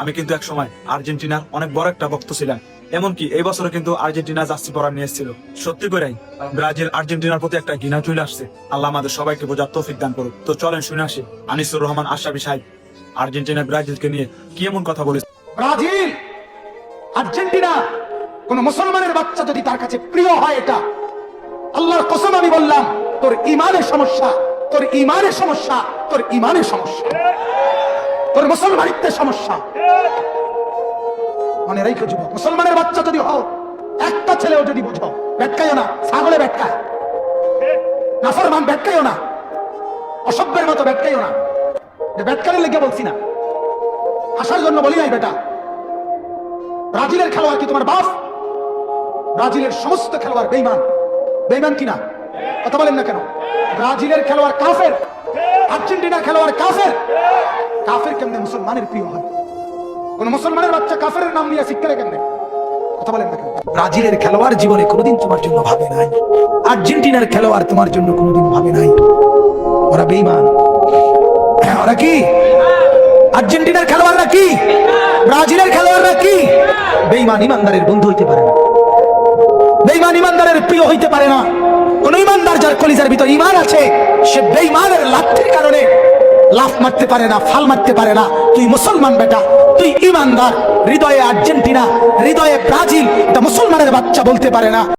আমি কিন্তু এক সময় আর্জেন্টিনার অনেক বড় একটা ভক্ত ছিলাম। এমনকি এই বছরও কিন্তু আর্জেন্টিনা জার্সি পরা নিয়ে এসেছিল। সত্যি করেই ব্রাজিল আর্জেন্টিনার প্রতি একটা ঘৃণা চলে আসছে। আল্লাহ আমাদের সবাইকে বোঝার তৌফিক দান করুক। তো চলেন শুনে আসি আনিসুর রহমান আশরাফি সাহেব আর্জেন্টিনা ব্রাজিলকে নিয়ে কি এমন কথা বলেছে। ব্রাজিল আর্জেন্টিনা কোন মুসলমানের বাচ্চা যদি তার কাছে প্রিয় হয়, এটা আল্লাহর কসম আমি বললাম, তোর ইমানের সমস্যা, তোর ইমানের সমস্যা, তোর ইমানের সমস্যা, তোর মুসলমানিত্বের সমস্যা। মনে রেখো যুবক, মুসলমানের বাচ্চা যদি হও, একটা ছেলেও যদি বুঝো, ব্যাটকাইও না, ছাগলে ব্যাটকায়, নাফরমান ব্যাটকাইও না, অসভ্যের মতো ব্যাটকাইও না। ব্যাটকারের লেগে বলছি না, আসার জন্য বলি নাই বেটা। ব্রাজিলের খেলোয়াড় কি তোমার বাপ? ব্রাজিলের সমস্ত খেলোয়াড় বেঈমান। বেঈমান কিনা কথা বলেন না কেন? ব্রাজিলের খেলোয়াড় কাফের, আর্জেন্টিনার খেলোয়াড় কাফের। কাফের কেমনে মুসলমানের প্রিয় হয়? কোন মুসলমানের বাচ্চা কাফের নাম নিয়ে শিক্ষা কেমনে কথা বলেন না কেন? ব্রাজিলের খেলোয়াড় জীবনে কোনোদিন তোমার জন্য ভাবে নাই, আর্জেন্টিনার খেলোয়াড় তোমার জন্য কোনোদিন ভাবে নাই। ওরা বেঈমান। ওরা কি? আর্জেন্টিনার খেলোয়াড়রা কি? ব্রাজিলের খেলোয়াড়রা কি? বেঈমান ইমানদারের বন্ধু হইতে পারে না, বেঈমান ইমানদারের প্রিয় হইতে পারে না। কোন ইমানদার যার কলিজার ভিতর ইমান আছে, সে বেঈমানের লাঠির কারণে লাফ মারতে পারে না, ফাল মারতে পারে না। তুই মুসলমান বেটা, তুই ইমানদার। হৃদয়ে আর্জেন্টিনা, হৃদয়ে ব্রাজিল, এটা মুসলমানের বাচ্চা বলতে পারে না।